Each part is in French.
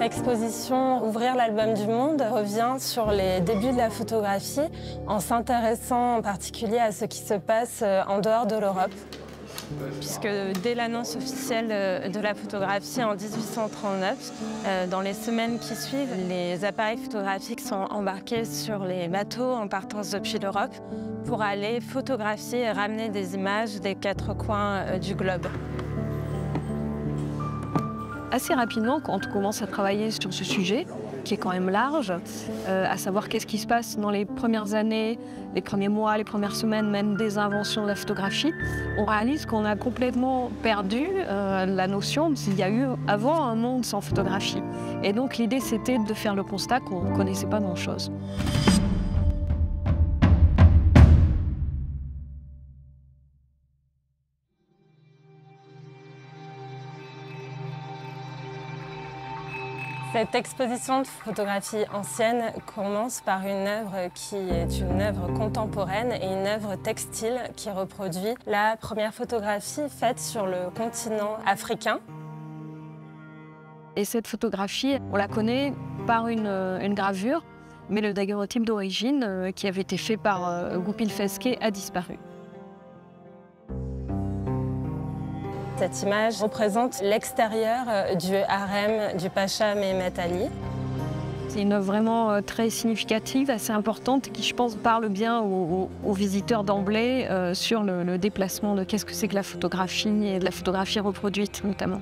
exposition Ouvrir l'album du monde revient sur les débuts de la photographie en s'intéressant en particulier à ce qui se passe en dehors de l'Europe. Puisque dès l'annonce officielle de la photographie en 1839, dans les semaines qui suivent, les appareils photographiques sont embarqués sur les bateaux en partance depuis l'Europe pour aller photographier et ramener des images des quatre coins du globe. Assez rapidement, quand on commence à travailler sur ce sujet, qui est quand même large, à savoir qu'est-ce qui se passe dans les premières années, les premiers mois, les premières semaines, même des inventions de la photographie, on réalise qu'on a complètement perdu la notion s'il y a eu avant un monde sans photographie. Et donc l'idée, c'était de faire le constat qu'on ne connaissait pas grand-chose. Cette exposition de photographie ancienne commence par une œuvre qui est une œuvre contemporaine et une œuvre textile qui reproduit la première photographie faite sur le continent africain. Et cette photographie, on la connaît par une gravure, mais le daguerréotype d'origine qui avait été fait par Goupil Fesquet a disparu. Cette image représente l'extérieur du harem du Pacha Mehmet Ali. C'est une œuvre vraiment très significative, assez importante, qui, je pense, parle bien aux visiteurs d'emblée sur le déplacement de qu'est-ce que c'est que la photographie et de la photographie reproduite, notamment.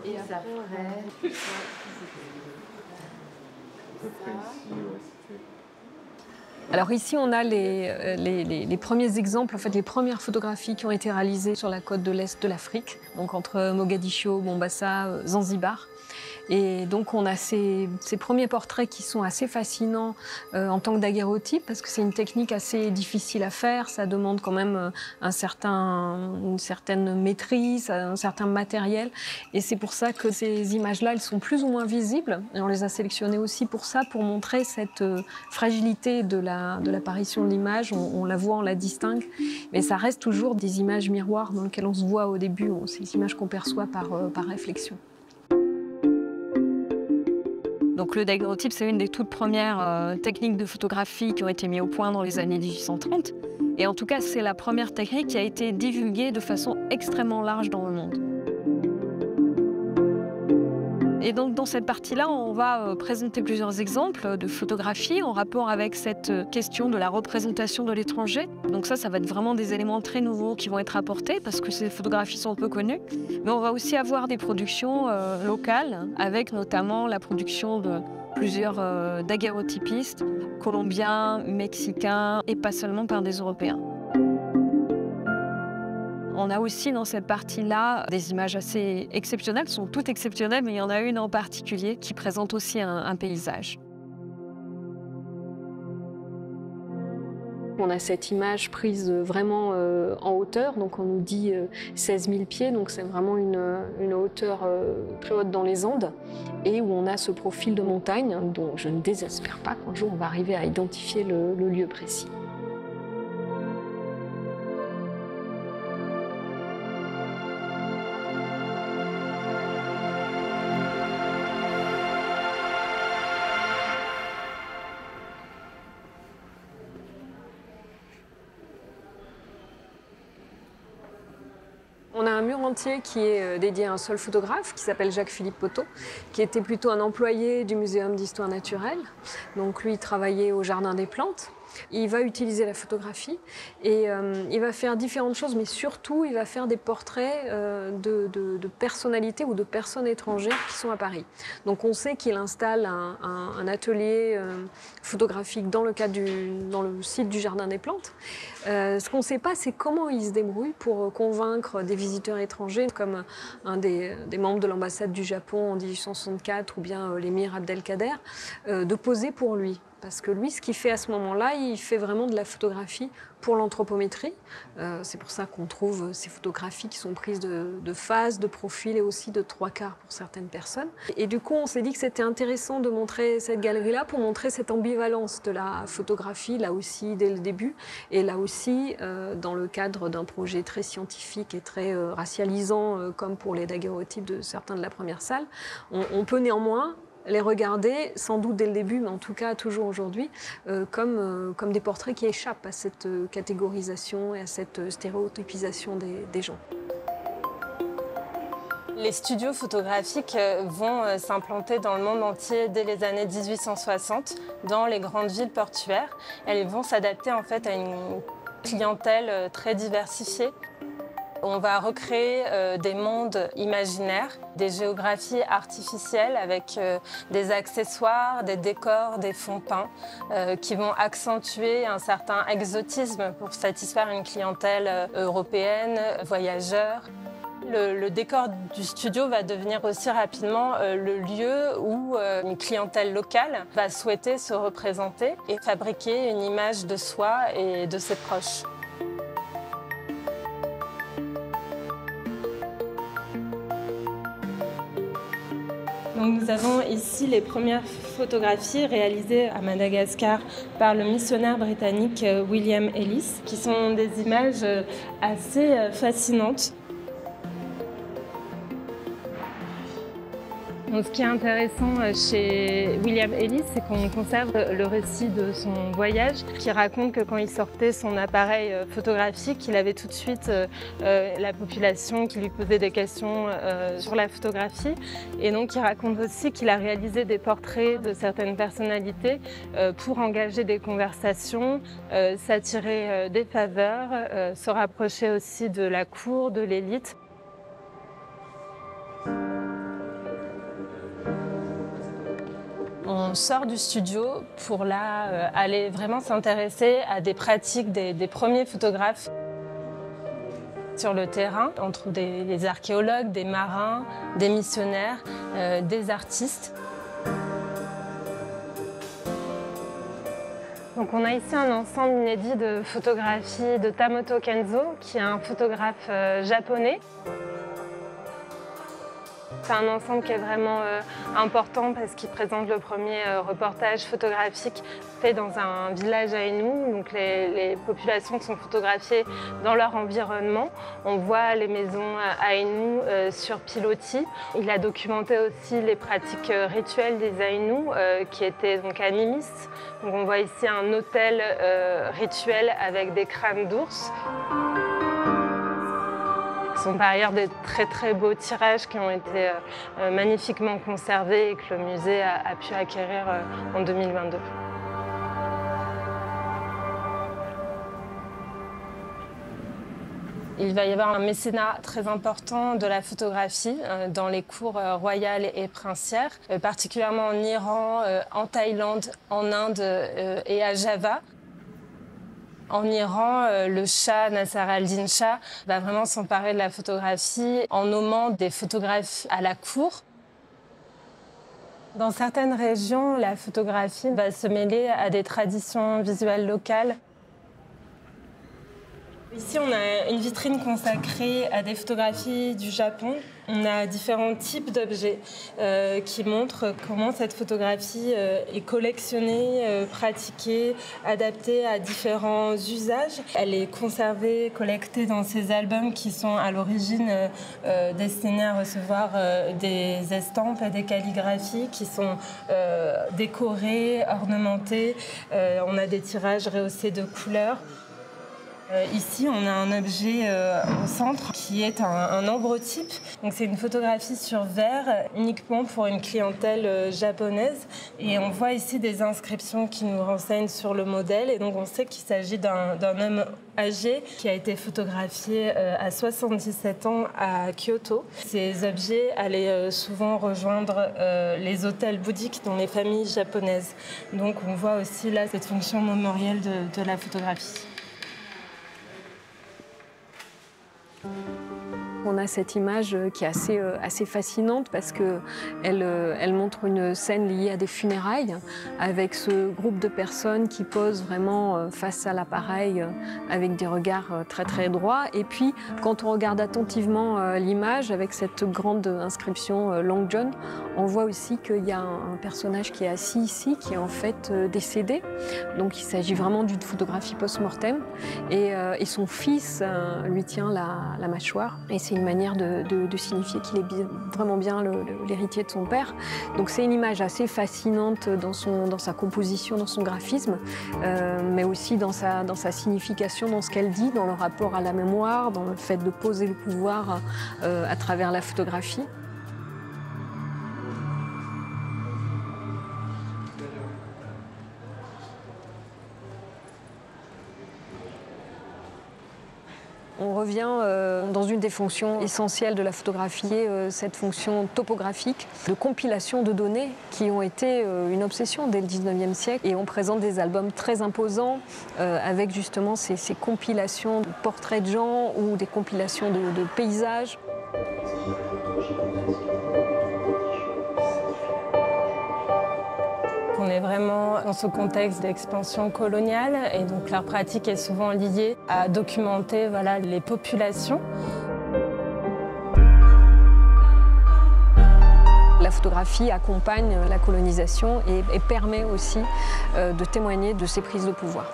Et après... Alors ici, on a les premiers exemples, en fait, les premières photographies qui ont été réalisées sur la côte de l'Est de l'Afrique, donc entre Mogadiscio, Mombasa, Zanzibar. Et donc on a ces premiers portraits qui sont assez fascinants en tant que daguerréotype, parce que c'est une technique assez difficile à faire, ça demande quand même une certaine maîtrise, un certain matériel. Et c'est pour ça que ces images-là, elles sont plus ou moins visibles. Et on les a sélectionnées aussi pour ça, pour montrer cette fragilité de l'apparition de l'image. On la voit, on la distingue, mais ça reste toujours des images miroirs dans lesquelles on se voit au début, ces images qu'on perçoit par réflexion. Donc le daguerréotype, c'est une des toutes premières techniques de photographie qui ont été mises au point dans les années 1830. Et en tout cas, c'est la première technique qui a été divulguée de façon extrêmement large dans le monde. Et donc dans cette partie-là, on va présenter plusieurs exemples de photographies en rapport avec cette question de la représentation de l'étranger. Donc ça va être vraiment des éléments très nouveaux qui vont être apportés parce que ces photographies sont peu connues. Mais on va aussi avoir des productions locales avec notamment la production de plusieurs daguerréotypistes colombiens, mexicains et pas seulement par des Européens. On a aussi dans cette partie-là des images assez exceptionnelles, elles sont toutes exceptionnelles, mais il y en a une en particulier qui présente aussi un paysage. On a cette image prise vraiment en hauteur, donc on nous dit 16 000 pieds, donc c'est vraiment une hauteur très haute dans les Andes, et où on a ce profil de montagne, dont je ne désespère pas qu'un jour on va arriver à identifier le lieu précis. On a un mur entier qui est dédié à un seul photographe qui s'appelle Jacques-Philippe Poteau, qui était plutôt un employé du Muséum d'histoire naturelle. Donc lui, il travaillait au Jardin des plantes. Il va utiliser la photographie et il va faire différentes choses, mais surtout il va faire des portraits de personnalités ou de personnes étrangères qui sont à Paris. Donc on sait qu'il installe un atelier photographique dans le site du Jardin des plantes. Ce qu'on ne sait pas, c'est comment il se débrouille pour convaincre des visiteurs étrangers, comme un des membres de l'ambassade du Japon en 1864 ou bien l'émir Abdelkader, de poser pour lui. Parce que lui, ce qu'il fait à ce moment-là, il fait vraiment de la photographie pour l'anthropométrie. C'est pour ça qu'on trouve ces photographies qui sont prises de face, de profil et aussi de 3/4 pour certaines personnes. Et du coup, on s'est dit que c'était intéressant de montrer cette galerie-là pour montrer cette ambivalence de la photographie, là aussi dès le début, et là aussi dans le cadre d'un projet très scientifique et très racialisant, comme pour les daguerreotypes de certains de la première salle. On peut néanmoins les regarder, sans doute dès le début, mais en tout cas toujours aujourd'hui, comme des portraits qui échappent à cette catégorisation et à cette stéréotypisation des gens. Les studios photographiques vont s'implanter dans le monde entier dès les années 1860, dans les grandes villes portuaires. Elles vont s'adapter en fait à une clientèle très diversifiée. On va recréer des mondes imaginaires, des géographies artificielles avec des accessoires, des décors, des fonds peints qui vont accentuer un certain exotisme pour satisfaire une clientèle européenne, voyageur. Le décor du studio va devenir aussi rapidement le lieu où une clientèle locale va souhaiter se représenter et fabriquer une image de soi et de ses proches. Donc nous avons ici les premières photographies réalisées à Madagascar par le missionnaire britannique William Ellis, qui sont des images assez fascinantes. Donc, ce qui est intéressant chez William Ellis, c'est qu'on conserve le récit de son voyage, qui raconte que quand il sortait son appareil photographique, il avait tout de suite la population qui lui posait des questions sur la photographie. Et donc, il raconte aussi qu'il a réalisé des portraits de certaines personnalités pour engager des conversations, s'attirer des faveurs, se rapprocher aussi de la cour, de l'élite. On sort du studio pour là aller vraiment s'intéresser à des pratiques des premiers photographes. Sur le terrain, on trouve des archéologues, des marins, des missionnaires, des artistes. Donc on a ici un ensemble inédit de photographies de Tamoto Kenzo, qui est un photographe japonais. C'est un ensemble qui est vraiment important parce qu'il présente le premier reportage photographique fait dans un village aïnou. Donc les populations sont photographiées dans leur environnement. On voit les maisons aïnou sur pilotis. Il a documenté aussi les pratiques rituelles des aïnous qui étaient donc animistes. Donc on voit ici un autel rituel avec des crânes d'ours. Ce sont par ailleurs des très beaux tirages qui ont été magnifiquement conservés et que le musée a pu acquérir en 2022. Il va y avoir un mécénat très important de la photographie dans les cours royales et princières, particulièrement en Iran, en Thaïlande, en Inde et à Java. En Iran, le Shah Nasser al-Din Shah va vraiment s'emparer de la photographie en nommant des photographes à la cour. Dans certaines régions, la photographie va se mêler à des traditions visuelles locales. Ici, on a une vitrine consacrée à des photographies du Japon. On a différents types d'objets qui montrent comment cette photographie est collectionnée, pratiquée, adaptée à différents usages. Elle est conservée, collectée dans ces albums qui sont à l'origine destinés à recevoir des estampes et des calligraphies qui sont décorées, ornementées. On a des tirages rehaussés de couleurs. Ici, on a un objet au centre qui est un ambrotype. Donc, c'est une photographie sur verre uniquement pour une clientèle japonaise. Et on voit ici des inscriptions qui nous renseignent sur le modèle. Et donc, on sait qu'il s'agit d'un homme âgé qui a été photographié à 77 ans à Kyoto. Ces objets allaient souvent rejoindre les hôtels bouddhiques dans les familles japonaises. Donc, on voit aussi là cette fonction mémorielle de la photographie. On a cette image qui est assez fascinante parce qu'elle montre une scène liée à des funérailles avec ce groupe de personnes qui posent vraiment face à l'appareil avec des regards très très droits. Et puis quand on regarde attentivement l'image avec cette grande inscription Long John, on voit aussi qu'il y a un personnage qui est assis ici qui est en fait décédé. Donc il s'agit vraiment d'une photographie post-mortem et son fils lui tient la mâchoire et c'est une manière de signifier qu'il est vraiment bien l'héritier de son père. Donc c'est une image assez fascinante dans sa composition, dans son graphisme, mais aussi dans sa signification, dans ce qu'elle dit, dans le rapport à la mémoire, dans le fait de poser le pouvoir à travers la photographie. On revient dans une des fonctions essentielles de la photographie, cette fonction topographique de compilation de données qui ont été une obsession dès le 19e siècle. Et on présente des albums très imposants avec justement ces compilations de portraits de gens ou des compilations de paysages. On est vraiment dans ce contexte d'expansion coloniale et donc l'art pratique est souvent lié à documenter les populations. La photographie accompagne la colonisation et permet aussi de témoigner de ces prises de pouvoir.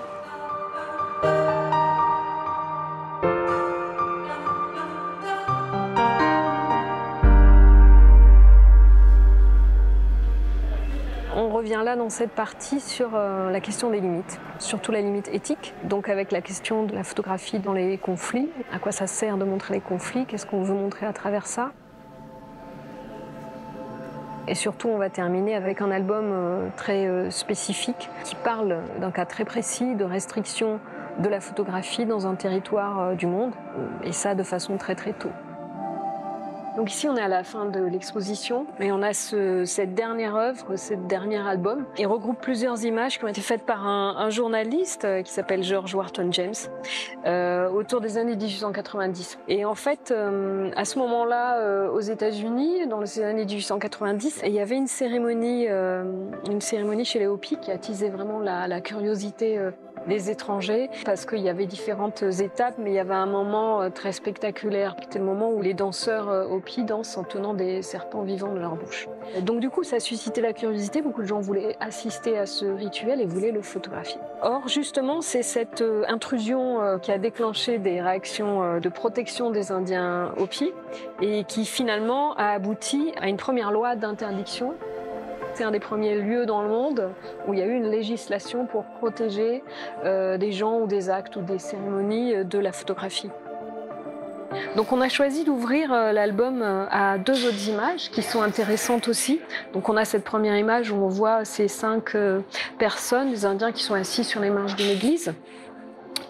On revient là dans cette partie sur la question des limites, surtout la limite éthique, donc avec la question de la photographie dans les conflits, à quoi ça sert de montrer les conflits, qu'est-ce qu'on veut montrer à travers ça. Et surtout, on va terminer avec un album très spécifique qui parle d'un cas très précis de restriction de la photographie dans un territoire du monde, et ça de façon très très tôt. Donc ici, on est à la fin de l'exposition et on a cette dernière œuvre, ce dernier album. Il regroupe plusieurs images qui ont été faites par un journaliste qui s'appelle George Wharton James autour des années 1890. Et en fait, à ce moment-là, aux États-Unis, dans les années 1890, il y avait une cérémonie chez les Hopis qui attisait vraiment la curiosité des étrangers parce qu'il y avait différentes étapes, mais il y avait un moment très spectaculaire. C'était le moment où les danseurs Hopis dansent en tenant des serpents vivants de leur bouche. Donc du coup, ça a suscité la curiosité. Beaucoup de gens voulaient assister à ce rituel et voulaient le photographier. Or, justement, c'est cette intrusion qui a déclenché des réactions de protection des Indiens Hopis et qui finalement a abouti à une première loi d'interdiction. C'est un des premiers lieux dans le monde où il y a eu une législation pour protéger des gens ou des actes ou des cérémonies de la photographie. Donc on a choisi d'ouvrir l'album à deux autres images qui sont intéressantes aussi. Donc on a cette première image où on voit ces 5 personnes, des Indiens qui sont assis sur les marches d'une église.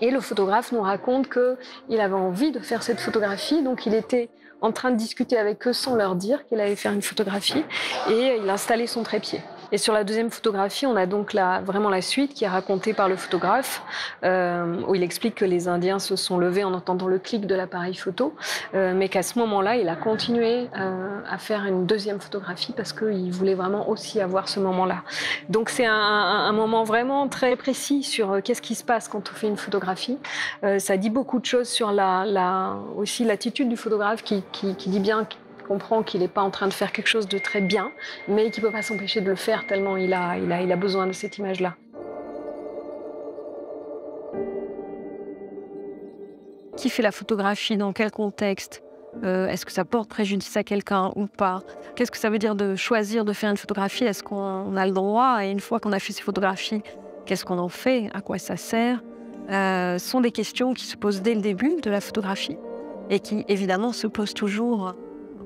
Et le photographe nous raconte qu'il avait envie de faire cette photographie, donc il était en train de discuter avec eux sans leur dire qu'il allait faire une photographie et il a installé son trépied. Et sur la deuxième photographie, on a donc vraiment la suite qui est racontée par le photographe, où il explique que les Indiens se sont levés en entendant le clic de l'appareil photo, mais qu'à ce moment-là, il a continué à faire une deuxième photographie parce qu'il voulait vraiment aussi avoir ce moment-là. Donc c'est un moment vraiment très précis sur qu'est-ce qui se passe quand on fait une photographie. Ça dit beaucoup de choses sur aussi l'attitude du photographe qui dit bien comprend qu'il n'est pas en train de faire quelque chose de très bien, mais qu'il ne peut pas s'empêcher de le faire tellement il a besoin de cette image-là. Qui fait la photographie? Dans quel contexte? Est-ce que ça porte préjudice à quelqu'un ou pas? Qu'est-ce que ça veut dire de choisir de faire une photographie? Est-ce qu'on a le droit? Et une fois qu'on a fait ces photographies, qu'est-ce qu'on en fait? À quoi ça sert? Sont des questions qui se posent dès le début de la photographie et qui, évidemment, se posent toujours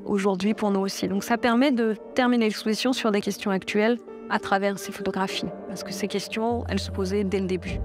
aujourd'hui pour nous aussi. Donc ça permet de terminer l'exposition sur des questions actuelles à travers ces photographies, parce que ces questions, elles se posaient dès le début.